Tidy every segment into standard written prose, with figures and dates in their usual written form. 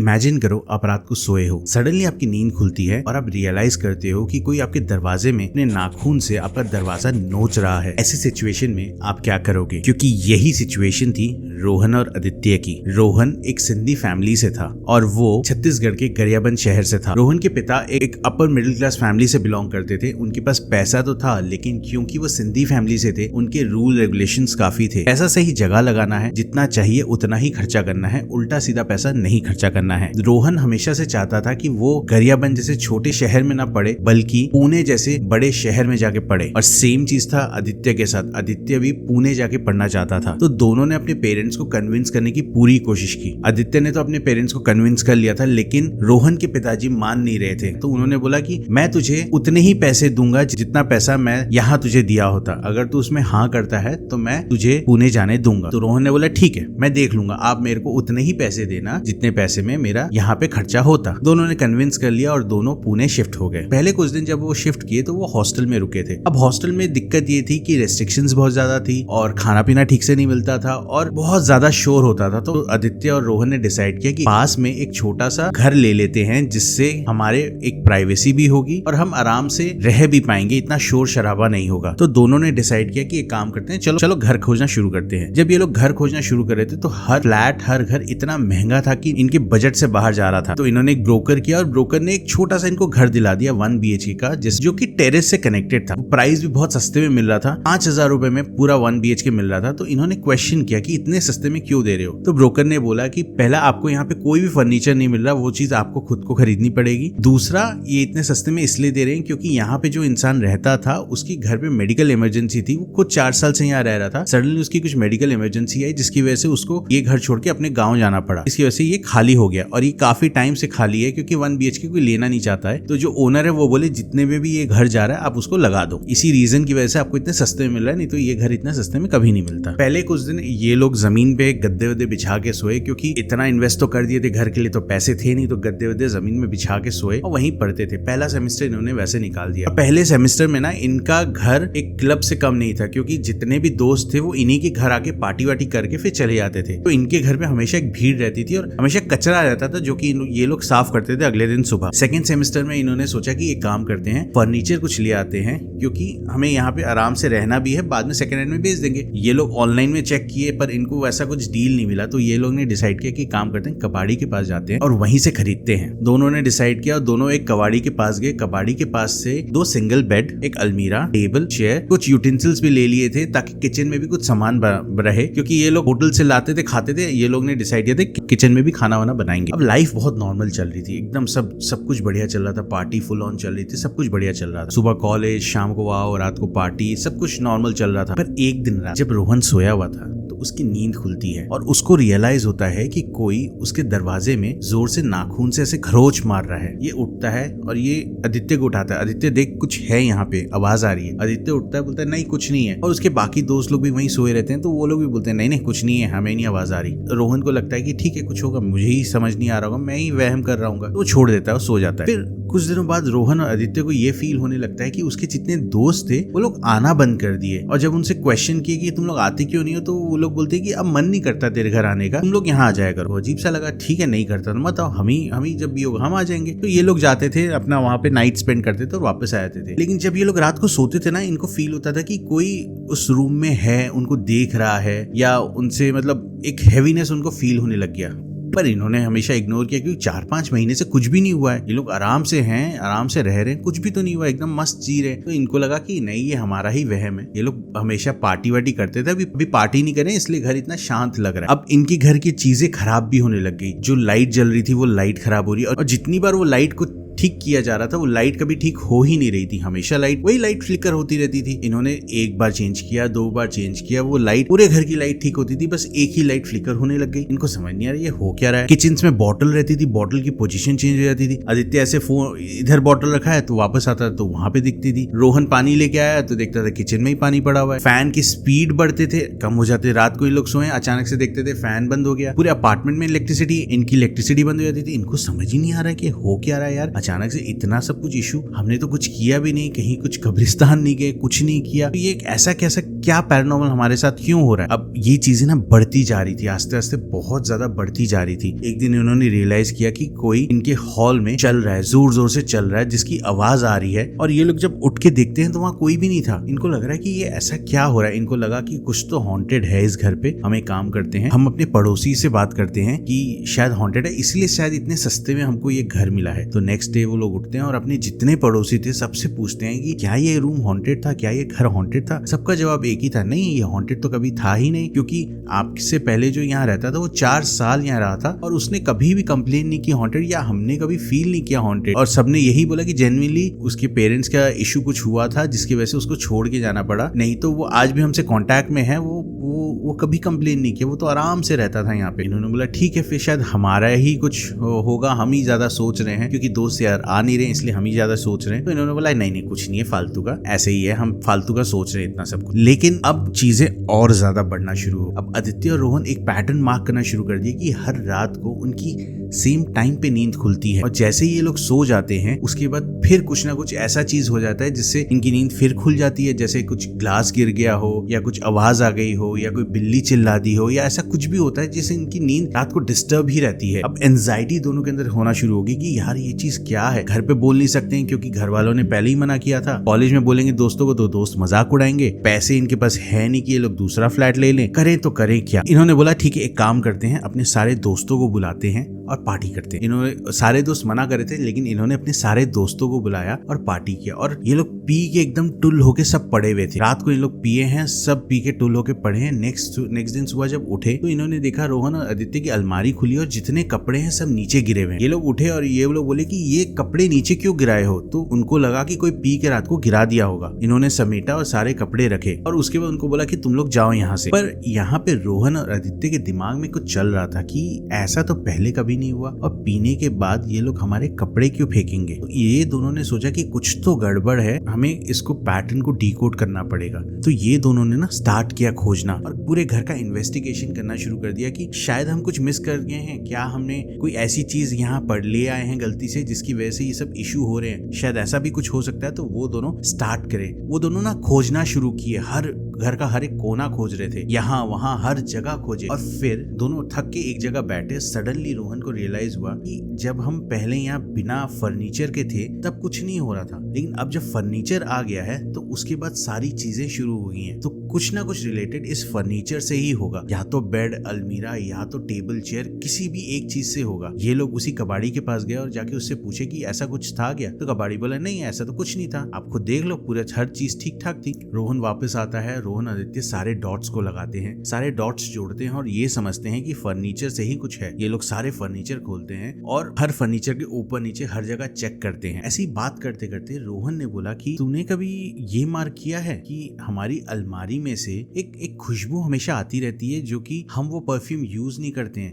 Imagine करो आप रात को सोए हो, सडनली आपकी नींद खुलती है और आप रियलाइज करते हो कि कोई आपके दरवाजे में अपने नाखून से आपका दरवाजा नोच रहा है। ऐसी सिचुएशन में आप क्या करोगे? क्योंकि यही सिचुएशन थी रोहन और आदित्य की। रोहन एक सिंधी फैमिली से था और वो छत्तीसगढ़ के गरियाबंद शहर से था। रोहन के पिता एक अपर मिडिल क्लास फैमिली से बिलोंग करते थे। उनके पास पैसा तो था, लेकिन क्योंकि वो सिंधी फैमिली से थे, उनके रूल रेगुलेशंस काफी थे। पैसा सही जगह लगाना है, जितना चाहिए उतना ही खर्चा करना है, उल्टा सीधा पैसा नहीं खर्चा करना है। रोहन हमेशा से चाहता था कि वो गरियाबंद जैसे छोटे शहर में ना पढ़े, बल्कि पुणे जैसे बड़े शहर में जाके पढ़े। और सेम चीज था आदित्य के साथ। आदित्य भी पुणे जाके पढ़ना चाहता था। तो दोनों ने अपने पेरेंट्स को कन्विंस करने की पूरी कोशिश की। आदित्य ने तो अपने पेरेंट्स को कन्विंस कर लिया था, लेकिन रोहन के पिताजी मान नहीं रहे थे। तो उन्होंने बोला कि मैं तुझे उतने ही पैसे दूंगा जितना पैसा मैं यहाँ तुझे दिया होता। अगर तू उसमें हाँ करता है तो मैं तुझे पुणे जाने दूंगा। तो रोहन ने बोला ठीक है, मैं देख लूंगा, आप मेरे को उतने ही पैसे देना जितने पैसे में मेरा यहाँ पे खर्चा होता। दोनों ने कन्विंस कर लिया और दोनों पुणे शिफ्ट हो गए। पहले कुछ दिन जब वो शिफ्ट किए तो वो हॉस्टल में रुके थे। अब हॉस्टल में दिक्कत ये थी कि रेस्ट्रिक्शंस बहुत ज्यादा थी और खाना पीना ठीक से नहीं मिलता था और बहुत ज्यादा शोर होता था। तो आदित्य और रोहन ने डिसाइड किया कि पास में एक छोटा सा घर ले लेते हैं, जिससे हमारे एक प्राइवेसी भी होगी और हम आराम से रह भी पाएंगे, इतना शोर शराबा नहीं होगा। तो दोनों ने डिसाइड किया कि एक काम करते हैं, चलो चलो घर खोजना शुरू करते हैं। जब ये लोग घर खोजना शुरू कर रहे थे तो हर फ्लैट, हर घर इतना महंगा था कि इनके बजट से बाहर जा रहा था। तो इन्होंने एक ब्रोकर किया और ब्रोकर ने एक छोटा सा इनको घर दिला दिया 1 BHK का, जो कि टेरेस से कनेक्टेड था। प्राइस भी बहुत सस्ते में मिल रहा था, 5,000 रुपए में पूरा 1 BHK मिल रहा था। तो इन्होंने क्वेश्चन किया कि इतने सस्ते में क्यों दे रहे हो? तो ब्रोकर ने बोला कि पहला, आपको यहाँ पे कोई भी फर्नीचर नहीं मिल रहा, वो चीज आपको खुद को खरीदनी पड़ेगी। दूसरा, ये इतने सस्ते में इसलिए दे रहे हैं क्योंकि यहाँ पे जो इंसान रहता था उसकी घर पे मेडिकल इमरजेंसी थी। वो खुद 4 साल से यहाँ रह रहा था, सडनली उसकी कुछ मेडिकल इमरजेंसी आई जिसकी वजह से उसको ये घर छोड़ के अपने गाँव जाना पड़ा। इसकी वजह से ये खाली हो गया और ये काफी टाइम से खाली है क्योंकि 1 BHK कोई लेना नहीं चाहता है। तो जो ओनर है वो बोले जितने में भी ये घर जा रहा है आप उसको लगा दो। इसी रीजन की वजह से आपको इतने सस्ते में मिल रहा है, नहीं तो ये घर इतने सस्ते में कभी नहीं मिलता। पहले कुछ दिन ये लोग जमीन पे गद्दे वद्दे बिछा के सोए, क्योंकि इतना इन्वेस्ट तो कर दिए थे घर के लिए, तो पैसे थे नहीं, तो गद्दे वद्दे जमीन में बिछा के सोए और वहीं पढ़ते थे। पहला सेमेस्टर इन्होंने वैसे निकाल दिया। पहले सेमेस्टर में ना इनका घर एक क्लब से कम नहीं था, क्योंकि जितने भी दोस्त थे वो इन्हीं के घर आके पार्टी वार्टी करके फिर चले जाते थे। तो इनके घर में हमेशा एक भीड़ रहती थी और हमेशा कचरा रहता था, जो कि ये लोग साफ करते थे अगले दिन सुबह। सेकंड सेमेस्टर में इन्होंने सोचा कि एक काम करते हैं, फर्नीचर कुछ ले आते हैं, क्योंकि हमें यहाँ पे आराम से रहना भी है, बाद में सेकंड हैंड में बेच देंगे। ये लोग ऑनलाइन में चेक किए पर इनको वैसा कुछ डील नहीं मिला। तो ये लोग ने डिसाइड किया कि काम करते हैं, कबाड़ी के पास जाते हैं और वहीं से खरीदते हैं। दोनों ने डिसाइड किया और दोनों एक कबाड़ी के पास गए। कबाड़ी के पास से 2 सिंगल बेड, एक अलमीरा, टेबल, चेयर, कुछ यूटेंसिल्स भी ले लिए थे ताकि किचन में भी कुछ सामान रहे, क्योंकि ये लोग होटल से लाते थे, खाते थे। ये लोग ने डिसाइड किया था किचन में भी खाना वाना बनाएंगे। अब लाइफ बहुत नॉर्मल चल रही थी, एकदम सब कुछ बढ़िया चल रहा था। पार्टी फुल ऑन चल रही थी, सब कुछ बढ़िया चल रहा था। सुबह कॉलेज, शाम को आओ, रात को पार्टी, सब कुछ नॉर्मल चल रहा था। पर एक दिन रात जब रोहन सोया हुआ था तो उसकी नींद खुलती है और उसको रियलाइज होता है कि कोई उसके दरवाजे में जोर से नाखून से ऐसे खरोच मार रहा है। ये उठता है और ये आदित्य को उठाता है। आदित्य देख कुछ है यहाँ पे, आवाज आ रही है। आदित्य उठता है, बोलता है नहीं कुछ नहीं है। और उसके बाकी दोस्त लोग भी वहीं सोए रहते हैं, तो वो लोग भी बोलते हैं नहीं नहीं कुछ नहीं है, हमें नहीं आवाज आ रही। रोहन को लगता है कि ठीक है कुछ होगा, मुझे ही समझ नहीं आ रहा होगा, मैं ही वहम कर रहा हूँ। तो वो छोड़ देता है और सो जाता है। फिर कुछ दिनों बाद रोहन और आदित्य को ये फील होने लगता है कि उसके जितने दोस्त थे वो लोग आना बंद कर दिए। और जब उनसे क्वेश्चन किए कि तुम लोग आते क्यों नहीं हो, तो वो लोग बोलते हैं कि अब मन नहीं करता तेरे घर आने का, तुम लोग यहाँ आ जाया करो। अजीब सा लगा, ठीक है नहीं करता तो मत आओ, हम ही जब भी होगा हम आ जाएंगे। तो ये लोग जाते थे अपना वहां पे नाइट स्पेंड करते थे और वापस आ जाते थे। लेकिन जब ये लोग रात को सोते थे ना, इनको फील होता था कि कोई उस रूम में है, उनको देख रहा है, या उनसे मतलब एक हैवीनेस उनको फील होने लग गया। पर इन्होंने हमेशा इग्नोर किया, क्योंकि 4-5 महीने से कुछ भी नहीं हुआ है। ये लोग आराम से हैं, आराम से रह रहे हैं, कुछ भी तो नहीं हुआ, एकदम मस्त जी रहे हैं। तो इनको लगा कि नहीं ये हमारा ही वहम है। ये लोग हमेशा पार्टी वार्टी करते थे, अभी पार्टी नहीं करें इसलिए घर इतना शांत लग रहा है। अब इनके घर की चीजें खराब भी होने लग गई। जो लाइट जल रही थी वो लाइट खराब हो रही है, और जितनी बार वो लाइट को ठीक किया जा रहा था वो लाइट कभी ठीक हो ही नहीं रही थी। हमेशा वही लाइट फ्लिकर होती रहती थी। इन्होंने एक बार चेंज किया, 2 बार चेंज किया, वो लाइट, पूरे घर की लाइट ठीक होती थी, बस एक ही लाइट फ्लिकर होने लग गई। इनको समझ नहीं आ रहा ये हो क्या रहा है। किचन में बॉटल रहती थी, बॉटल की पोजीशन चेंज हो जाती थी। आदित्य ऐसे फोन इधर बॉटल रखा है तो वापस आता तो वहां पे दिखती थी। रोहन पानी लेके आया तो देखता था किचन में ही पानी पड़ा हुआ है। फैन की स्पीड बढ़ते थे, कम हो जाते। रात को ये लोग सोए, अचानक से देखते थे फैन बंद हो गया। पूरे अपार्टमेंट में इलेक्ट्रिसिटी, इनकी इलेक्ट्रिसिटी बंद हो जाती थी। इनको समझ ही नहीं आ रहा है कि हो क्या रहा है यार। अचानक अचानक से इतना सब कुछ इशू, हमने तो कुछ किया भी नहीं, कहीं कुछ कब्रिस्तान नहीं गए, कुछ नहीं किया, तो ये ऐसा कैसा क्या पैरानॉर्मल हमारे साथ क्यों हो रहा है। अब ये चीजें ना बढ़ती जा रही थी, आस्ते आस्ते बहुत ज्यादा बढ़ती जा रही थी। एक दिन इन्होंने रियलाइज किया कि कोई इनके हॉल में चल रहा है, जोर जोर से चल रहा है, जिसकी आवाज आ रही है, और ये लोग जब उठ के देखते हैं तो वहां कोई भी नहीं था। इनको लग रहा है कि ये ऐसा क्या हो रहा है, इनको लगा कि कुछ तो हॉन्टेड है इस घर पे। हम एक काम करते हैं, हम अपने पड़ोसी से बात करते हैं कि शायद हॉन्टेड है, इसलिए शायद इतने सस्ते में हमको ये घर मिला है। तो नेक्स्ट डे वो लोग उठते हैं और अपने जितने पड़ोसी थे सबसे पूछते हैं कि क्या ये रूम हॉन्टेड था, क्या ये घर हॉन्टेड था। सबका जवाब एक ही था, नहीं ये हॉन्टेड तो कभी था ही नहीं, क्योंकि आपसे पहले जो यहाँ रहता था वो 4 साल यहाँ रहा था और उसने कभी भी कंप्लेन नहीं की हॉन्टेड, या हमने कभी फील नहीं किया हॉन्टेड। और सबने यही बोला कि जेन्युइनली उसके पेरेंट्स का इशू कुछ हुआ था जिसकी वजह से उसको छोड़ के जाना पड़ा, नहीं तो वो आज भी हमसे कांटेक्ट में है, वो कभी कंप्लेन नहीं किया, वो तो आराम से रहता था यहाँ पे। इन्होंने बोला ठीक है, फिर शायद हमारा ही कुछ होगा, हम ही ज्यादा सोच रहे हैं, क्योंकि दोस्त यार आ नहीं रहे इसलिए हम ही ज्यादा सोच रहे हैं। तो इन्होंने बोला नहीं कुछ नहीं है, फालतू का, ऐसे ही है, हम फालतू का सोच रहे हैं इतना सब कुछ। लेकिन अब चीजें और ज्यादा बढ़ना शुरू हो। अब आदित्य और रोहन एक पैटर्न मार्क करना शुरू कर दिया कि हर रात को उनकी सेम टाइम पे नींद खुलती है, और जैसे ही ये लोग सो जाते हैं उसके बाद फिर कुछ ना कुछ ऐसा चीज हो जाता है जिससे इनकी नींद फिर खुल जाती है। जैसे कुछ ग्लास गिर गया हो, या कुछ आवाज आ गई हो, या कोई बिल्ली चिल्ला दी हो, या ऐसा कुछ भी होता है जिससे इनकी नींद रात को डिस्टर्ब ही रहती है। अब एंजाइटी दोनों के अंदर होना शुरू होगी कि यार ये चीज क्या है। घर पे बोल नहीं सकते हैं क्योंकि घर वालों ने पहले ही मना किया था, कॉलेज में बोलेंगे दोस्तों को तो दोस्त मजाक उड़ाएंगे, पैसे इनके पास है नहीं कि ये लोग दूसरा फ्लैट ले लें, करें तो करें क्या। इन्होंने बोला ठीक है एक काम करते हैं, अपने सारे दोस्तों को बुलाते हैं और पार्टी करते हैं। इन्होंने सारे दोस्त मना करे थे, लेकिन इन्होंने अपने सारे दोस्तों को बुलाया और पार्टी किया, और ये लोग पी के एकदम टुल होके सब पड़े हुए थे। रात को इन लोग पिए हैं, सब पी के टुल होके पड़े हैं। नेक्स्ट दिन सुबह जब उठे तो इन्होंने देखा रोहन और आदित्य की अलमारी खुली और जितने कपड़े हैं सब नीचे गिरे हुए हैं। ये लोग उठे और ये लोग बोले कि ये कपड़े नीचे क्यों गिराए हो, तो उनको लगा कि कोई पी के रात को गिरा दिया होगा। इन्होंने समेटा और सारे कपड़े रखे, और उसके बाद उनको बोला कि तुम लोग जाओ यहाँ से। पर यहाँ पे रोहन और आदित्य के दिमाग में कुछ चल रहा था कि ऐसा तो पहले कभी नहीं हुआ, और पीने के बाद ये लोग हमारे कपड़े क्यों फेंकेंगे। तो ये दोनों ने सोचा कि कुछ तो गड़बड़ है, हमें इसको पैटर्न को डिकोड करना पड़ेगा। तो ये दोनों ने ना स्टार्ट किया खोजना और पूरे घर का इन्वेस्टिगेशन करना शुरू कर दिया कि शायद हम कुछ मिस कर गए हैं, क्या हमने कोई ऐसी चीज यहाँ पढ़ ले आए हैं गलती से जिसकी वजह से ये सब इशू हो रहे हैं, शायद ऐसा भी कुछ हो सकता है। तो वो दोनों स्टार्ट करे, वो दोनों ना खोजना शुरू किए, हर घर का हर एक कोना खोज रहे थे, यहाँ वहाँ हर जगह खोजे। और फिर दोनों थक के एक जगह बैठे। सडनली रोहन को रियलाइज हुआ कि जब हम पहले यहाँ बिना फर्नीचर के थे तब कुछ नहीं हो रहा था, लेकिन अब जब फर्नीचर आ गया है तो उसके बाद सारी चीजें शुरू हो गई हैं। तो कुछ ना कुछ रिलेटेड इस फर्नीचर से ही होगा, या तो बेड, अलमीरा, या तो टेबल चेयर, किसी भी एक चीज से होगा। ये लोग उसी कबाड़ी के पास गए और जाके उससे पूछे कि ऐसा कुछ था क्या। तो कबाड़ी बोला नहीं ऐसा तो कुछ नहीं था, आप खुद देख लो, पूरा हर चीज ठीक ठाक थी। रोहन वापस आता है, रोहन आदित्य सारे डॉट्स को लगाते हैं, सारे डॉट्स जोड़ते हैं और ये समझते हैं कि फर्नीचर से ही कुछ है। ये लोग सारे फर्नीचर खोलते हैं और हर फर्नीचर के ऊपर नीचे हर जगह चेक करते हैं। ऐसी बात करते करते रोहन ने बोला कि तूने कभी ये मार्क किया है कि हमारी अलमारी में से एक खुशबू हमेशा आती रहती है जो कि हम वो परफ्यूम यूज नहीं करते हैं।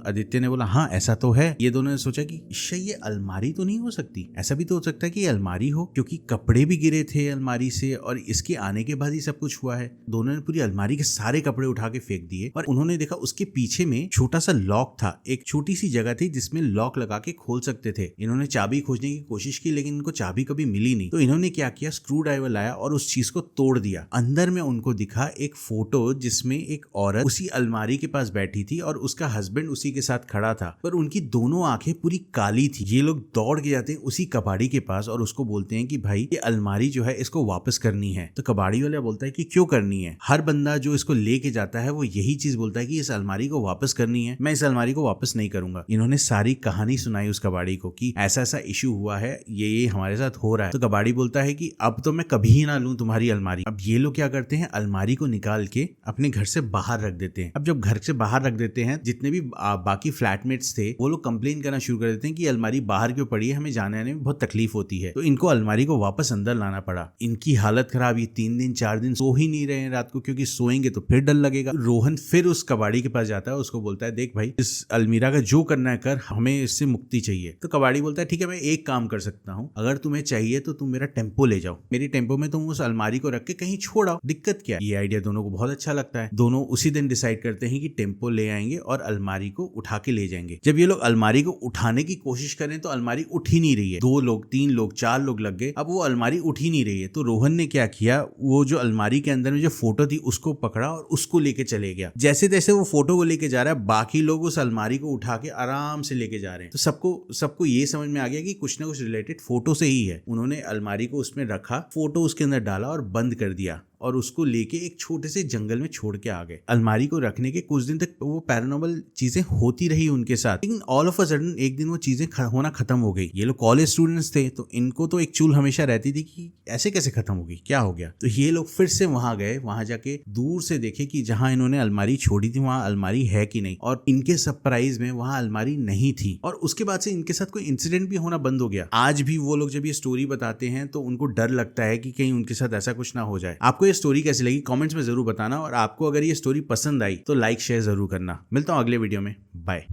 आदित्य ने बोला हाँ ऐसा तो है। ये दोनों ने सोचा कि शायद ये अलमारी तो नहीं हो सकती, ऐसा भी तो हो सकता है कि अलमारी हो, क्योंकि कपड़े भी गिरे थे अलमारी से और इसके आने के बाद ही सब कुछ हुआ है। दोनों ने पूरी अलमारी के सारे कपड़े उठा के फेंक दिए और उन्होंने देखा उसके पीछे में छोटा सा लॉक था, एक छोटी सी जगह थी जिसमें लॉक लगा के खोल सकते थे। इन्होंने चाबी खोजने की कोशिश की लेकिन इनको चाबी कभी मिली नहीं। तो इन्होंने क्या किया, स्क्रू ड्राइवर लाया और उस चीज को तोड़ दिया। अंदर में उनको दिखा एक फोटो जिसमें एक औरत उसी अलमारी के पास बैठी थी और उसका हस्बैंड उसी के साथ खड़ा था, पर उनकी दोनों आंखें पूरी काली थी। ये लोग दौड़ के जाते हैं उसी कबाड़ी के पास और उसको बोलते हैं कि भाई ये अलमारी जो है इसको वापस करनी है। तो कबाड़ी वाला बोलता है कि क्यों करनी है, हर बंदा जो इसको लेके जाता है वो यही चीज बोलता है कि इस अलमारी को वापस करनी है, मैं इस अलमारी को वापस नहीं करूंगा। इन्होंने सारी कहानी सुनाई उस कबाड़ी को कि ऐसा ऐसा इशू हुआ है, ये हमारे साथ हो रहा है। तो कबाड़ी बोलता है कि अब तो मैं कभी ना लूं तुम्हारी अलमारी। अब ये लोग क्या करते हैं, अलमारी को निकाल के अपने घर से बाहर रख देते हैं। अब जब घर से बाहर रख देते हैं, जितने भी बाकी फ्लैटमेट्स थे वो लोग कंप्लेन करना शुरू कर देते हैं कि अलमारी बाहर क्यों पड़ी है, हमें जाने आने में बहुत तकलीफ होती है। तो इनको अलमारी को वापस अंदर लाना पड़ा। इनकी हालत खराब, ये 3 दिन 4 दिन सो ही नहीं रहे हैं रात को, क्योंकि सोएंगे तो फिर डर लगेगा। रोहन फिर उस कबाड़ी के पास जाता है, उसको बोलता है देख भाई, इस अलमीरा का जो करना है कर, हमें इससे मुक्ति चाहिए। तो कबाड़ी बोलता है ठीक है, मैं एक काम कर सकता हूँ, अगर तुम्हें चाहिए तो तुम मेरा टेम्पो ले जाओ, मेरी टेम्पो में तुम उस अलमारी को रख के कहीं छोड़ाओ, दिक्कत क्या है। ये आइडिया दोनों को बहुत अच्छा लगता है। दोनों उसी दिन डिसाइड करते हैं कि टेम्पो ले आएंगे और अलमारी को उठा के ले जाएंगे। जब ये लोग अलमारी को उठाने की कोशिश करें तो अलमारी उठ ही नहीं रही है। 2 लोग 3 लोग 4 लोग लग गए, अब वो अलमारी उठ ही नहीं रही है। तो रोहन ने क्या किया, वो जो अलमारी के अंदर में जो फोटो थी उसको पकड़ा और उसको लेके चले गया। जैसे तैसे वो फोटो को लेके जा रहा है, बाकी लोग उस अलमारी को उठा के आराम से लेके जा रहे हैं। तो सबको ये समझ में आ गया कि कुछ ना कुछ रिलेटेड फोटो से ही है। उन्होंने अलमारी को उसमें रखा, फोटो उसके अंदर डाला और बंद कर दिया और उसको लेके एक छोटे से जंगल में छोड़ के आ गए। अलमारी को रखने के कुछ दिन तक वो पैरानॉर्मल चीजें होती रही उनके साथ, लेकिन ऑल ऑफ अ सडन एक दिन वो चीजें होना खत्म हो गई। ये लोग कॉलेज स्टूडेंट्स थे, तो इनको तो एक चूल हमेशा रहती थी कि ऐसे कैसे खत्म हो गई, क्या हो गया। तो ये लोग फिर से वहां गए, वहां जाके दूर से देखे कि जहां इन्होंने अलमारी छोड़ी थी वहां अलमारी है कि नहीं, और इनके सरप्राइज में वहां अलमारी नहीं थी। और उसके बाद से इनके साथ कोई इंसिडेंट भी होना बंद हो गया। आज भी वो लोग जब ये स्टोरी बताते हैं तो उनको डर लगता है कि कहीं उनके साथ ऐसा कुछ ना हो जाए। आपको ये स्टोरी कैसी लगी कमेंट्स में जरूर बताना, और आपको अगर ये स्टोरी पसंद आई तो लाइक शेयर जरूर करना। मिलता हूं अगले वीडियो में, बाय।